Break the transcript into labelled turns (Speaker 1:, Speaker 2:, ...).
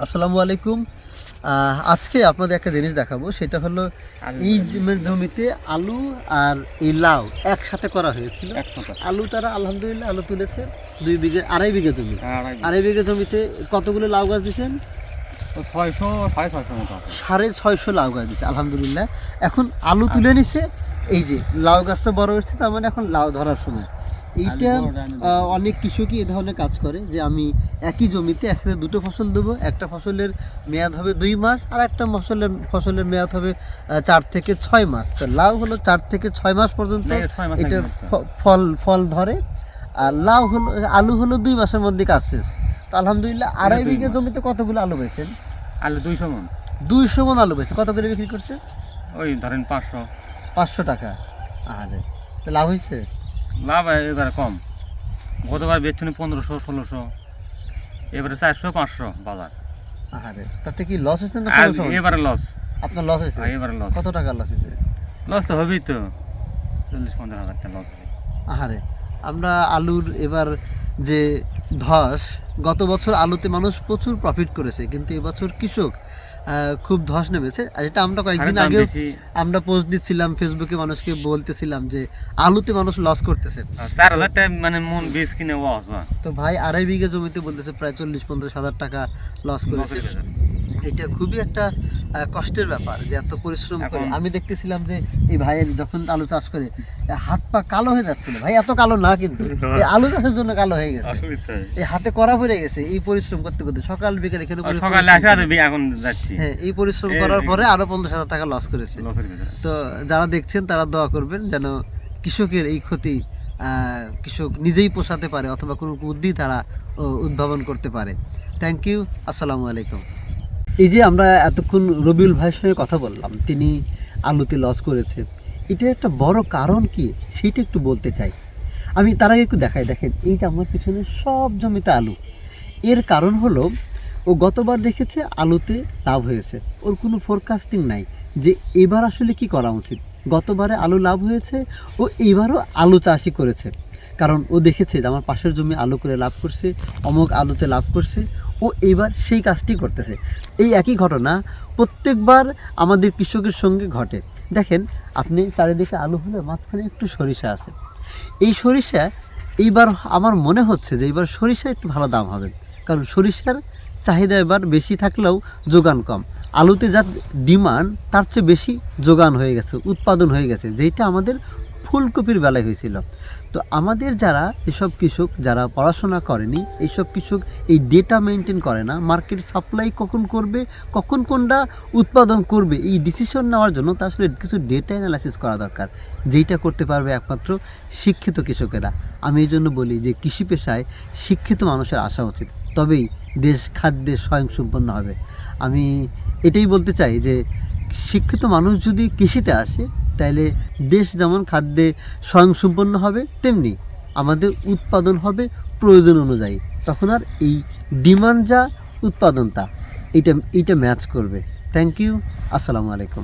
Speaker 1: আসসালামু আলাইকুম। আজকে আপনাদের একটা জিনিস দেখাবো, সেটা হলো এই জমিতে আলু আর এই লাউ একসাথে করা হয়েছিল। আলু তারা আলহামদুলিল্লাহ আলু তুলেছে 2 বিঘে 2.5 বিঘে জমি। 2.5 বিঘে জমিতে কতগুলো লাউ গাছ দিয়েছেন? 650 লাউ গাছ দিচ্ছে আলহামদুলিল্লাহ। এখন আলু তুলে নিছে, এই যে লাউ গাছটা বড় হচ্ছে, তার মানে এখন লাউ ধরার সময়। এইটা অনেক কৃষকই এ ধরনের কাজ করে যে আমি একই জমিতে একসাথে দুটো ফসল দেবো। একটা ফসলের মেয়াদ হবে 2 মাস, আর একটা ফসলের মেয়াদ হবে 4 থেকে 6 মাস। তো লাউ হলো 4 থেকে 6 মাস পর্যন্ত এটা ফল ধরে, আর লাউ হলো আলু হলো 2 মাসের মধ্যে কাজ শেষ। তো আলহামদুলিল্লাহ 2.5 বিঘে জমিতে কতগুলো আলু পেয়েছেন?
Speaker 2: আলু 200 মন।
Speaker 1: 200 মন আলু পেয়েছে। কত করে বিক্রি করছে?
Speaker 2: ওই ধরেন
Speaker 1: 500 টাকা। আরে তো লাভ হয়েছে?
Speaker 2: লাভ এবারে কম। গতবার বেচছেন 1500-1600, এবারে 400-500 বাজার।
Speaker 1: আরে তাতে কি লস হয়েছে না?
Speaker 2: এবারে লস।
Speaker 1: আপনার লস হয়েছে?
Speaker 2: এবারে লস।
Speaker 1: কত টাকা লস হয়েছে?
Speaker 2: লস তো হবেই তো, 40-50 হাজার টাকা লস হবে।
Speaker 1: আরে আমরা আলুর এবার যে ধস, গত বছর আলুতে মানুষ প্রচুর প্রফিট করেছে, কিন্তু এবছর কৃষক খুব ধস নেমেছে। আর এটা আমরা কয়েকদিন আগে আমরা পোস্ট দিচ্ছিলাম ফেসবুকে, মানুষকে বলতেছিলাম যে আলুতে মানুষ লস করতেছে।
Speaker 2: 4000 টাকা মানে মন বীজ কিনে
Speaker 1: তো ভাই 2.5 বিঘা জমিতে বলতেছে প্রায় 40-50 হাজার টাকা লস করেছে। এটা খুবই একটা কষ্টের ব্যাপার যে এত পরিশ্রম করে। আমি দেখতেছিলাম যে এই ভাইয়ের যখন আলু চাষ করে হাত পা কালো হয়ে যাচ্ছিল। ভাই এত কালো না, কিন্তু এই আলু চাষের জন্য কালো হয়ে গেছে, এই হাতে করা পড়ে গেছে এই পরিশ্রম করতে করতে। সকাল বিকেল এখানে
Speaker 2: এখন যাচ্ছি।
Speaker 1: হ্যাঁ, এই পরিশ্রম করার পরে আরো 50,000 টাকা লস করেছে। তো যারা দেখছেন তারা দোয়া করবেন যেন কৃষকের এই ক্ষতি কৃষক নিজেই পোষাতে পারে, অথবা কোনো বুদ্ধি তারা উদ্ভাবন করতে পারে। Thank you. আসসালামু আলাইকুম। এই যে আমরা এতক্ষণ রবিউল ভাইয়ের সঙ্গে কথা বললাম, তিনি আলুতে লস করেছে, এটার একটা বড় কারণ কি সেইটা একটু বলতে চাই। আমি তার আগে একটু দেখাই। দেখেন এই যে আমার পিছনে সব জমিতে আলু। এর কারণ হলো ও গতবার দেখেছে আলুতে লাভ হয়েছে, ওর কোনো ফোরকাস্টিং নাই যে এবার আসলে কি করা উচিত। গতবারে আলু লাভ হয়েছে, ও এইবারও আলু চাষই করেছে, কারণ ও দেখেছে যে আমার পাশের জমি আলু করে লাভ করছে, অমুক আলুতে লাভ করছে, ও এইবার সেই কাজটি করতেছে। এই একই ঘটনা প্রত্যেকবার আমাদের কৃষকের সঙ্গে ঘটে। দেখেন আপনি চারিদিকে আলু হলে মাঝখানে একটু সরিষা আছে। এই সরিষা এইবার আমার মনে হচ্ছে যে এইবার সরিষা একটু ভালো দাম হবে, কারণ সরিষার চাহিদা এবার বেশি থাকলেও যোগান কম। আলুতে যা ডিমান্ড তার চেয়ে বেশি যোগান হয়ে গেছে, উৎপাদন হয়ে গেছে, যেটা আমাদের ফুলকপির বেলায় হয়েছিল। তো আমাদের যারা এসব কৃষক যারা পড়াশোনা করেনি, এইসব কৃষক এই ডেটা মেনটেন করে না, মার্কেট সাপ্লাই কখন করবে, কখন কোনটা উৎপাদন করবে, এই ডিসিশন নেওয়ার জন্য তা আসলে কিছু ডেটা অ্যানালাইসিস করা দরকার, যেইটা করতে পারবে একমাত্র শিক্ষিত কৃষকেরা। আমি এই জন্য বলি যে কৃষি পেশায় শিক্ষিত মানুষের আসা উচিত, তবেই দেশ খাদ্যে স্বয়ংসম্পন্ন হবে। আমি এটাই বলতে চাই যে শিক্ষিত মানুষ যদি কৃষিতে আসে, তাহলে দেশ যেমন খাদ্যে স্বয়ংসম্পন্ন হবে, তেমনি আমাদের উৎপাদন হবে প্রয়োজন অনুযায়ী। তখন আর এই ডিমান্ড যা উৎপাদন তা এইটা ম্যাচ করবে। Thank you. আসসালামু আলাইকুম।